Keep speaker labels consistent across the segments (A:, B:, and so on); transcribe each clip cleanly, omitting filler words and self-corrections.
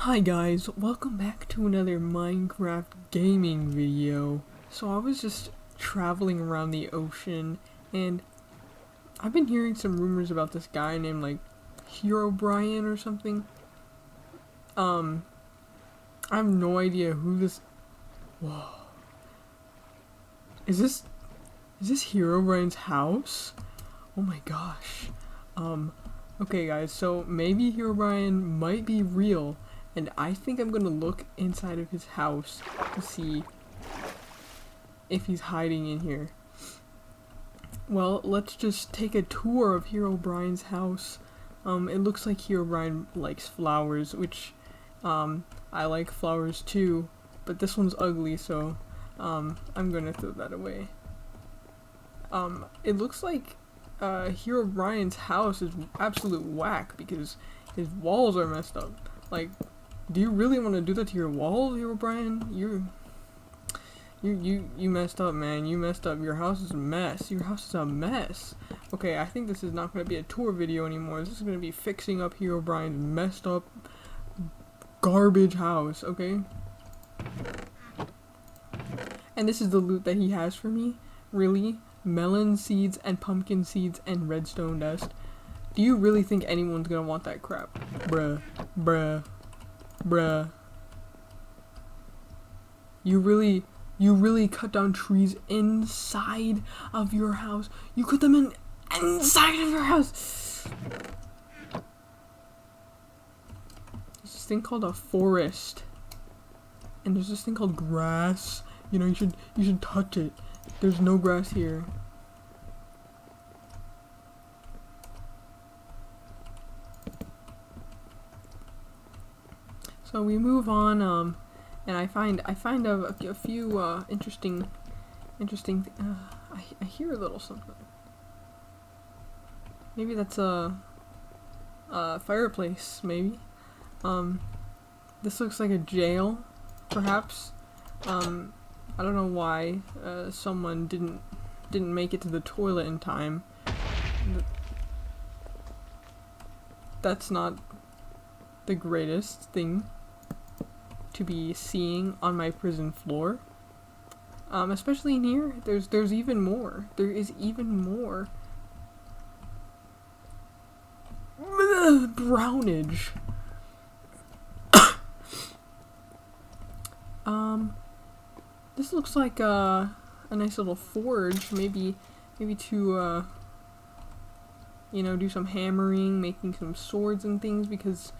A: Hi guys, welcome back to another Minecraft gaming video. So I was just traveling around the ocean and I've been hearing some rumors about this guy named like Herobrian or something. I have no idea who this. Whoa. Is this Herobrian's house? Oh my gosh. Okay guys, so maybe Herobrian might be real. And I think I'm gonna look inside of his house to see if he's hiding in here. Well, let's just take a tour of Herobrian's house. It looks like Herobrine likes flowers, which I like flowers too, but this one's ugly, so I'm gonna throw that away. It looks like Herobrian's house is absolute whack because his walls are messed up. Like, do you really want to do that to your walls, Herobrian? You messed up, man. You messed up. Your house is a mess. Your house is a mess. Okay, I think this is not going to be a tour video anymore. This is going to be fixing up Herobrian's messed up garbage house, okay? And this is the loot that he has for me. Really? Melon seeds and pumpkin seeds and redstone dust. Do you really think anyone's going to want that crap? Bruh. You really cut down trees inside of your house. You cut them inside of your house. There's this thing called a forest. And there's this thing called grass. You know, you should touch it. There's no grass here. So we move on, and I find a few interesting. I hear a little something. Maybe that's a fireplace. Maybe. This looks like a jail, perhaps. I don't know why someone didn't make it to the toilet in time. That's not the greatest thing to be seeing on my prison floor. Especially in here, there's even more. There is even more. Brownage. This looks like a nice little forge. Maybe to you know, do some hammering, making some swords and things, because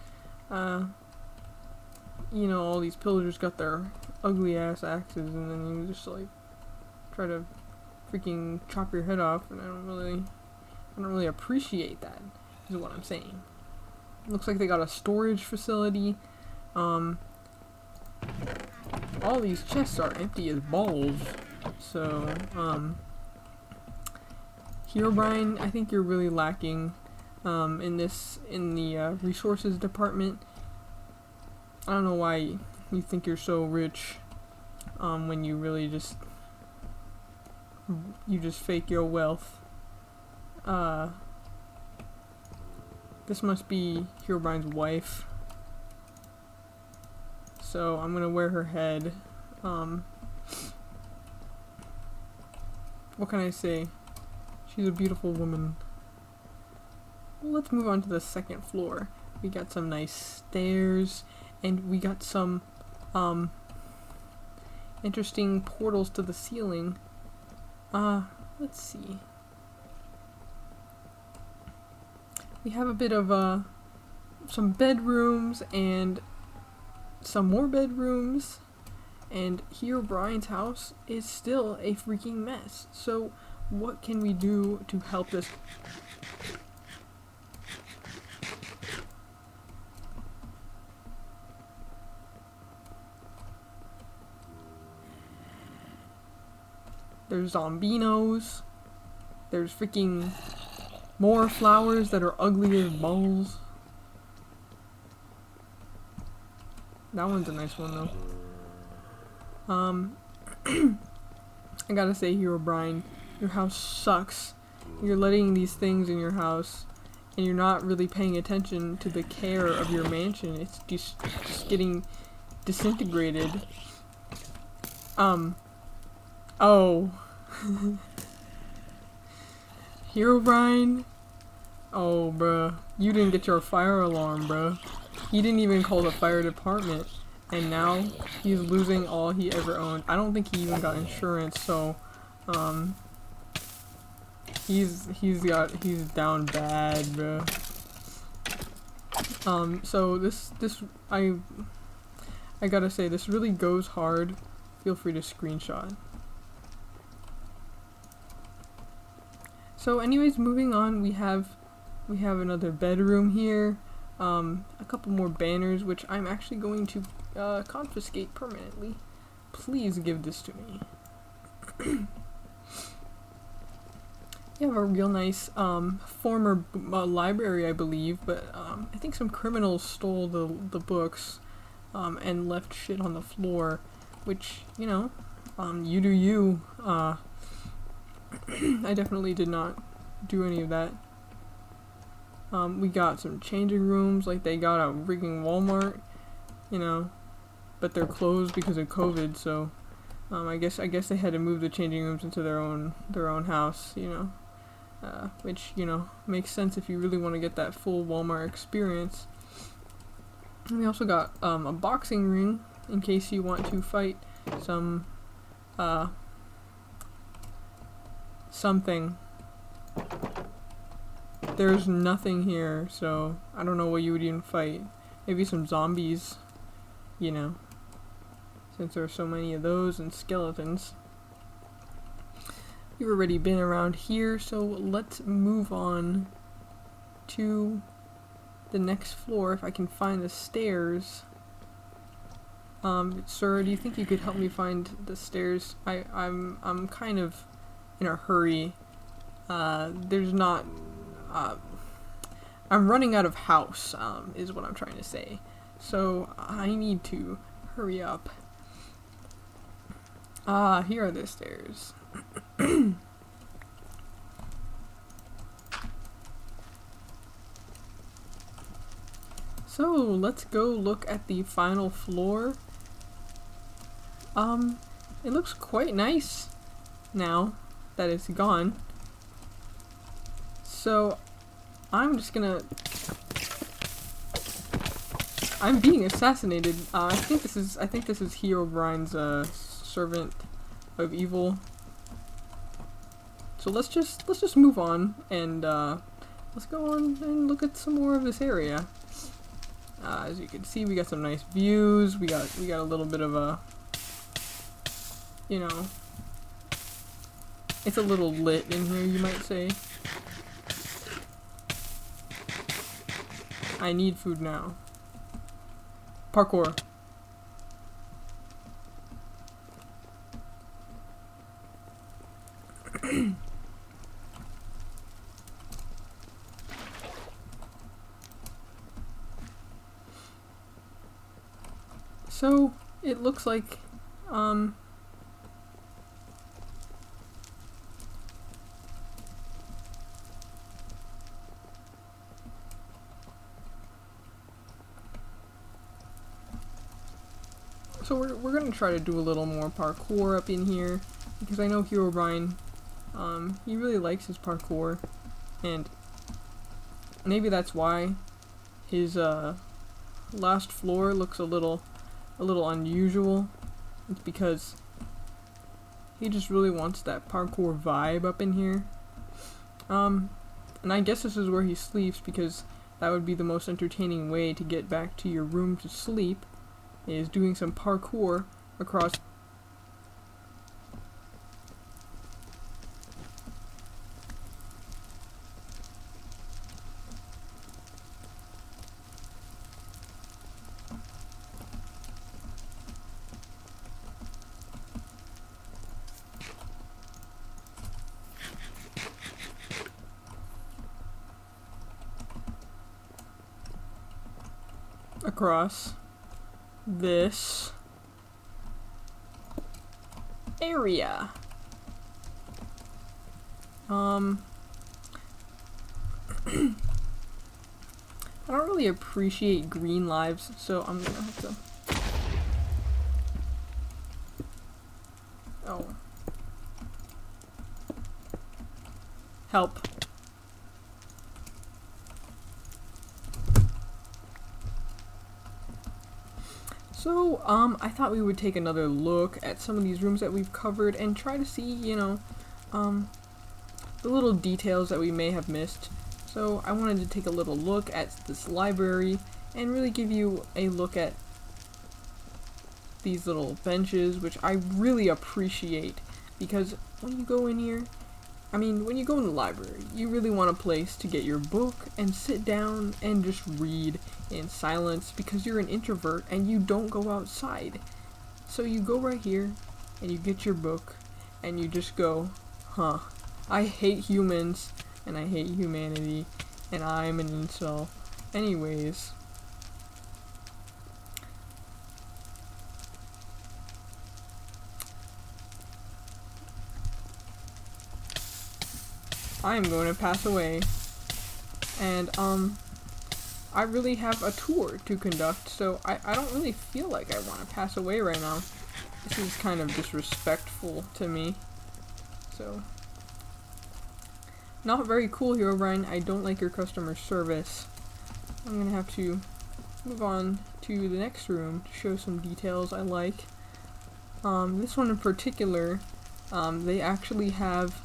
A: you know, all these pillagers got their ugly ass axes, and then you just like try to freaking chop your head off, and I don't really appreciate that, is what I'm saying. Looks like they got a storage facility. All these chests are empty as balls. So, Herobrine, I think you're really lacking in the resources department. I don't know why you think you're so rich when you really just fake your wealth. This must be Herobrine's wife. So I'm gonna wear her head. What can I say? She's a beautiful woman. Well, let's move on to the second floor. We got some nice stairs. And we got some interesting portals to the ceiling. Let's see. We have a bit of some bedrooms and some more bedrooms. And Herobrian's house is still a freaking mess. So what can we do to help this? There's zombinos. There's freaking more flowers that are ugly as balls. That one's a nice one though. I gotta say, Herobrine, your house sucks. You're letting these things in your house, and you're not really paying attention to the care of your mansion. It's just getting disintegrated. Oh. Herobrine? Oh, bruh. You didn't get your fire alarm, bruh. He didn't even call the fire department. And now he's losing all he ever owned. I don't think he even got insurance, so he's down bad, bruh. So this I gotta say, this really goes hard. Feel free to screenshot. So anyways, moving on, we have another bedroom here. A couple more banners, which I'm actually going to confiscate permanently. Please give this to me. You have a real nice former library, I believe, but I think some criminals stole the books and left shit on the floor, which, you know, you do you. I definitely did not do any of that. We got some changing rooms, like they got a freaking Walmart, you know, but they're closed because of COVID, so I guess they had to move the changing rooms into their own house, you know. Which, you know, makes sense if you really want to get that full Walmart experience. And we also got a boxing ring in case you want to fight some something. There's nothing here, so I don't know what you would even fight. Maybe some zombies, you know, since there are so many of those and skeletons. You've already been around here, so let's move on to the next floor if I can find the stairs. Sir, do you think you could help me find the stairs? I'm kind of in a hurry. There's not I'm running out of house, is what I'm trying to say. So I need to hurry up. Here are the stairs. So let's go look at the final floor. It looks quite nice now that it's gone. So I'm just gonna... I'm being assassinated. I think this is Herobrine's servant of evil. So let's just move on and let's go on and look at some more of this area. As you can see, we got some nice views. We got a little bit of a, you know, it's a little lit in here, you might say. I need food now. Parkour. So, it looks like, so we're gonna try to do a little more parkour up in here, because I know Herobrine, he really likes his parkour, and maybe that's why his, last floor looks a little unusual. It's because he just really wants that parkour vibe up in here. And I guess this is where he sleeps, because that would be the most entertaining way to get back to your room to sleep, is doing some parkour across this area. I don't really appreciate green lives, so I'm gonna have to... Oh. Help. So, I thought we would take another look at some of these rooms that we've covered and try to see, you know, the little details that we may have missed. So, I wanted to take a little look at this library and really give you a look at these little benches, which I really appreciate, because when you go in here, when you go in the library, you really want a place to get your book and sit down and just read in silence, because you're an introvert and you don't go outside. So you go right here and you get your book and you just go, huh, I hate humans and I hate humanity and I'm an incel. Anyways. I am going to pass away, and I really have a tour to conduct, so I don't really feel like I want to pass away right now. This is kind of disrespectful to me, so not very cool, Herobrine. I don't like your customer service. I'm gonna have to move on to the next room to show some details I like. This one in particular, they actually have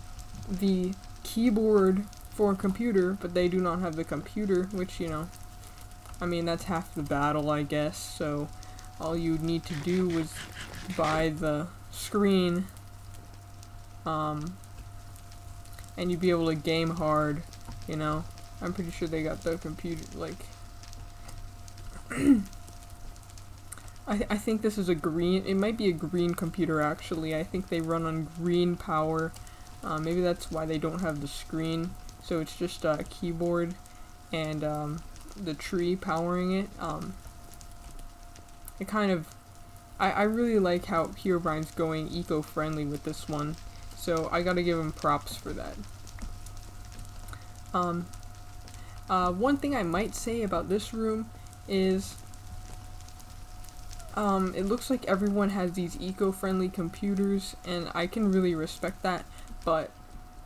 A: the keyboard for a computer, but they do not have the computer, which, you know, that's half the battle, I guess. So all you need to do is buy the screen, and you'd be able to game hard, you know. I'm pretty sure they got the computer, like, I think this is a green, it might be a green computer actually. I think they run on green power. Maybe that's why they don't have the screen, so it's just a keyboard and the tree powering it. I really like how Herobrine's going eco-friendly with this one, so I gotta give him props for that. One thing I might say about this room is it looks like everyone has these eco-friendly computers, and I can really respect that. But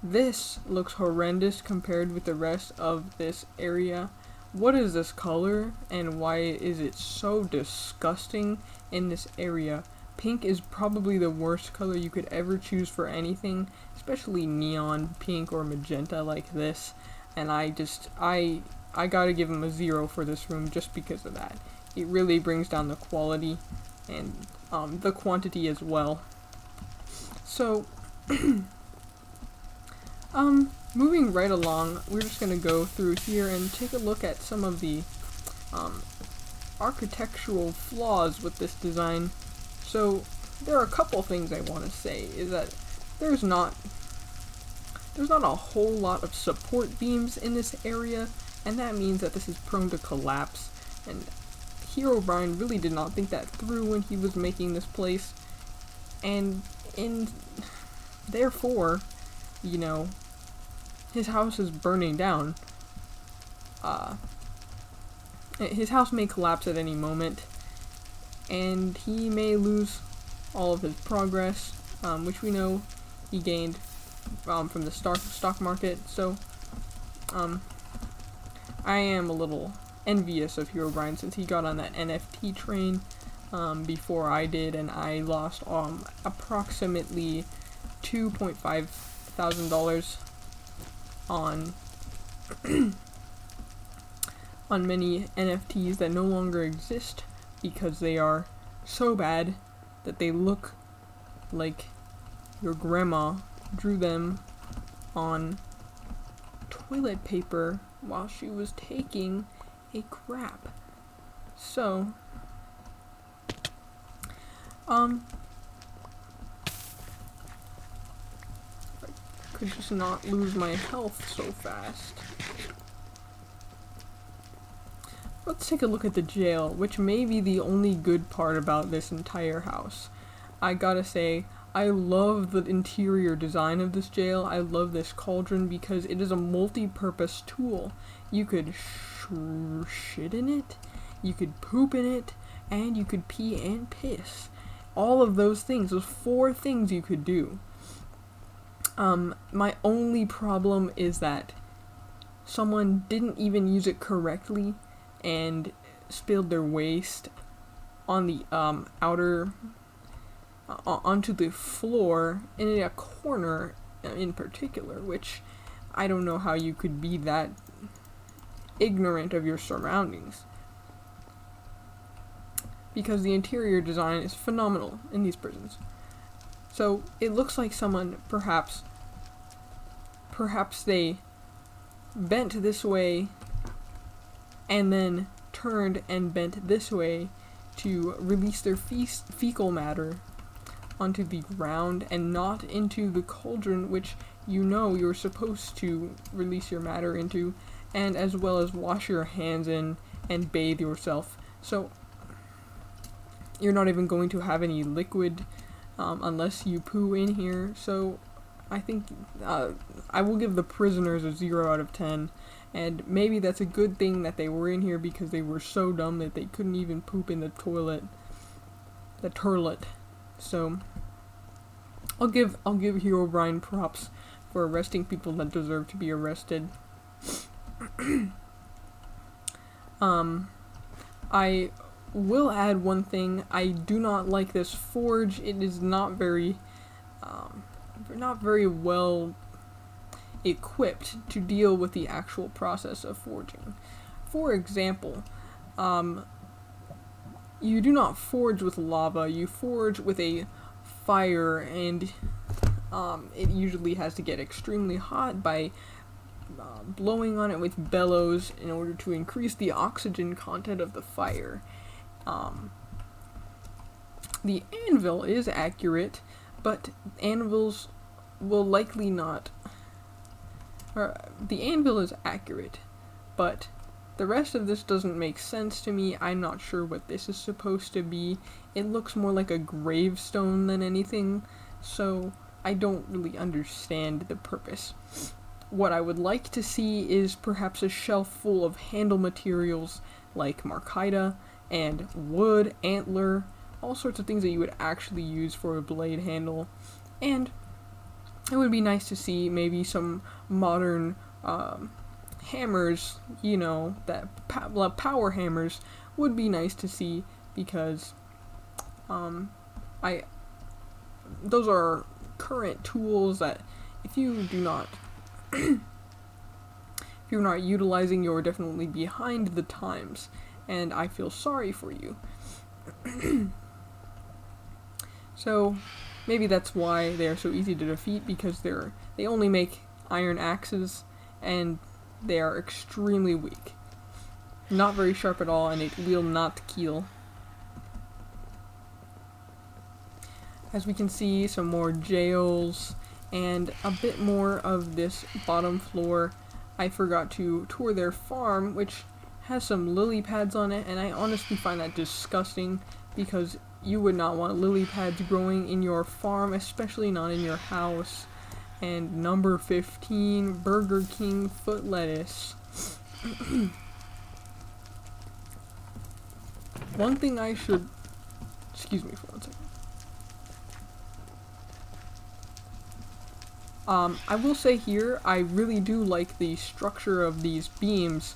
A: this looks horrendous compared with the rest of this area. What is this color and why is it so disgusting in this area? Pink is probably the worst color you could ever choose for anything, especially neon pink or magenta like this. And I gotta give him a 0 for this room just because of that. It really brings down the quality and the quantity as well. So moving right along, we're just gonna go through here and take a look at some of the architectural flaws with this design. So there are a couple things I want to say. Is that there's not a whole lot of support beams in this area, and that means that this is prone to collapse. And Herobrine really did not think that through when he was making this place, and therefore, you know, his house is burning down. His house may collapse at any moment, and he may lose all of his progress, which we know he gained from the stock market. So I am a little envious of Herobrine since he got on that NFT train before I did, and I lost approximately $2,500 on on many NFTs that no longer exist because they are so bad that they look like your grandma drew them on toilet paper while she was taking a crap. So I could just not lose my health so fast. Let's take a look at the jail, which may be the only good part about this entire house. I gotta say, I love the interior design of this jail. I love this cauldron because it is a multi-purpose tool. You could shit in it, you could poop in it, and you could pee and piss. All of those things, those 4 things you could do. My only problem is that someone didn't even use it correctly and spilled their waste on the onto the floor in a corner in particular, which I don't know how you could be that ignorant of your surroundings, because the interior design is phenomenal in these prisons. So it looks like someone perhaps they bent this way and then turned and bent this way to release their fecal matter onto the ground and not into the cauldron, which you're supposed to release your matter into, and as well as wash your hands in and bathe yourself. So you're not even going to have any liquid unless you poo in here. So I think I will give the prisoners a 0 out of 10, and maybe that's a good thing that they were in here, because they were so dumb that they couldn't even poop in the toilet. So I'll give Herobrine props for arresting people that deserve to be arrested. I will add one thing. I do not like this forge. It is not very well equipped to deal with the actual process of forging. For example, you do not forge with lava, you forge with a fire, and it usually has to get extremely hot by blowing on it with bellows in order to increase the oxygen content of the fire. The anvil is accurate, but anvils will likely not... the anvil is accurate, but the rest of this doesn't make sense to me. I'm not sure what this is supposed to be. It looks more like a gravestone than anything, so I don't really understand the purpose. What I would like to see is perhaps a shelf full of handle materials like markita and wood, antler, all sorts of things that you would actually use for a blade handle. And it would be nice to see maybe some modern hammers, that power hammers would be nice to see, because those are current tools that if you're not utilizing, you're definitely behind the times, and I feel sorry for you. So maybe that's why they are so easy to defeat, because they only make iron axes and they are extremely weak. Not very sharp at all, and it will not kill. As we can see, some more jails and a bit more of this bottom floor. I forgot to tour their farm, which has some lily pads on it, and I honestly find that disgusting, because you would not want lily pads growing in your farm, especially not in your house. And number 15, Burger King foot lettuce. One thing I should... Excuse me for 1 second. I will say here, I really do like the structure of these beams.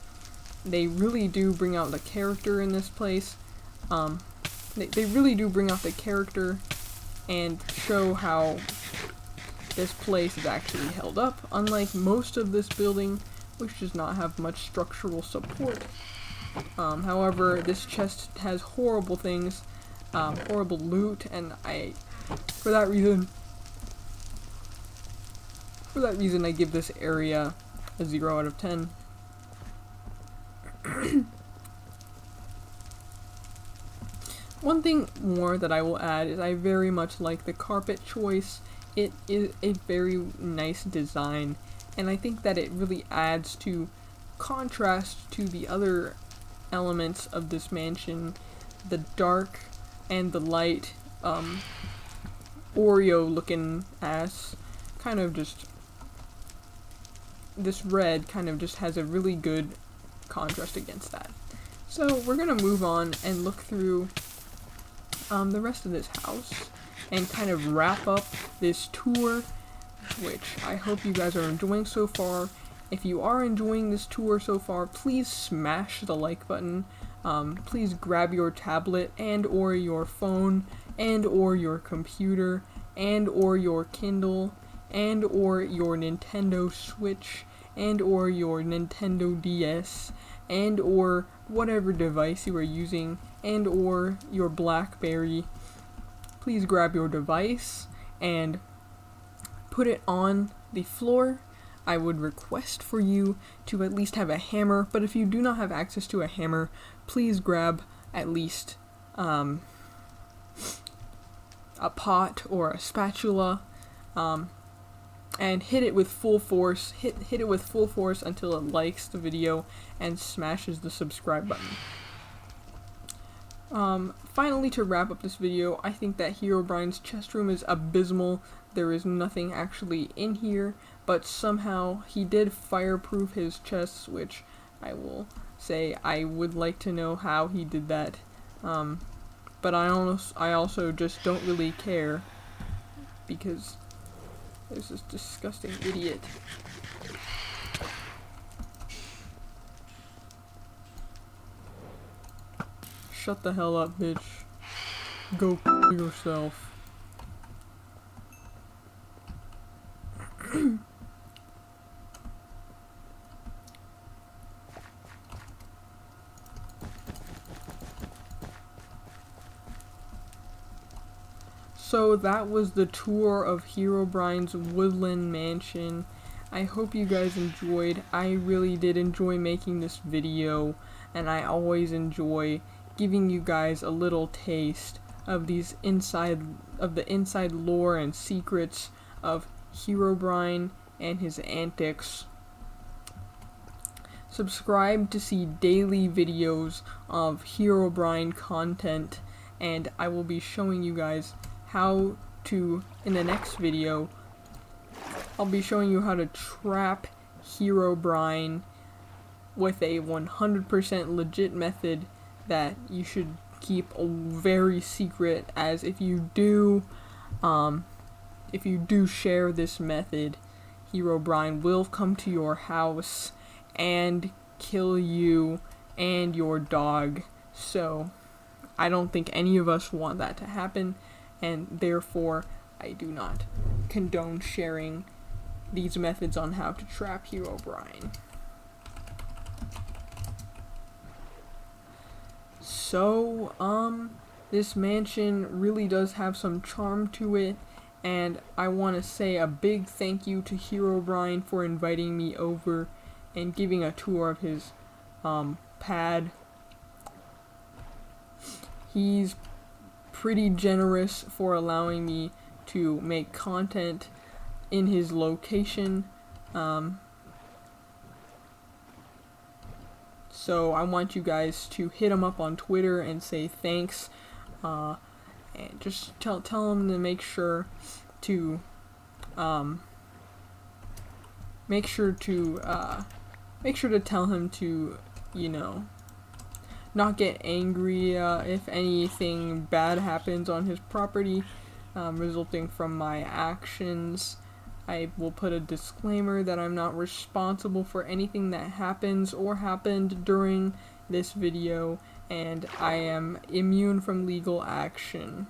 A: They really do bring out the character in this place. They really do bring out the character and show how this place is actually held up, unlike most of this building, which does not have much structural support. However, this chest has horrible things, horrible loot, and for that reason, I give this area a 0 out of 10. One thing more that I will add is I very much like the carpet choice. It is a very nice design, and I think that it really adds to contrast to the other elements of this mansion. The dark and the light, Oreo looking ass, kind of just, this red kind of just has a really good contrast against that. So we're gonna move on and look through the rest of this house and kind of wrap up this tour, which I hope you guys are enjoying so far. If you are enjoying this tour so far, please smash the like button. Please grab your tablet and or your phone and or your computer and or your Kindle and or your Nintendo Switch and or your Nintendo DS and or whatever device you are using and or your BlackBerry. Please grab your device and put it on the floor. I would request for you to at least have a hammer, but if you do not have access to a hammer, please grab at least a pot or a spatula, and hit it with full force. Hit it with full force until it likes the video and smashes the subscribe button. Finally, to wrap up this video, I think that Herobrian's chest room is abysmal. There is nothing actually in here, but somehow he did fireproof his chests, which I will say I would like to know how he did that. But I also just don't really care, because there's this disgusting idiot. Shut the hell up, bitch. Go yourself. So that was the tour of Herobrian's woodland mansion. I hope you guys enjoyed. I really did enjoy making this video, and I always enjoy giving you guys a little taste of the inside lore and secrets of Herobrine and his antics. Subscribe to see daily videos of Herobrine content, and I will be showing you guys how to, in the next video, I'll be showing you how to trap Herobrine with a 100% legit method that you should keep very secret, as if you do share this method, Herobrine will come to your house and kill you and your dog. So I don't think any of us want that to happen, and therefore I do not condone sharing these methods on how to trap Herobrine. So, this mansion really does have some charm to it, and I want to say a big thank you to Herobrine for inviting me over and giving a tour of his, pad. He's pretty generous for allowing me to make content in his location. So I want you guys to hit him up on Twitter and say thanks, and just tell him to make sure to tell him to, you know, not get angry if anything bad happens on his property resulting from my actions. I will put a disclaimer that I'm not responsible for anything that happens or happened during this video, and I am immune from legal action.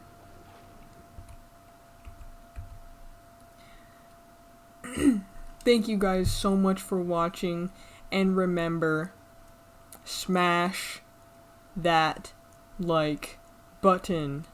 A: Thank you guys so much for watching, and remember, smash that like button.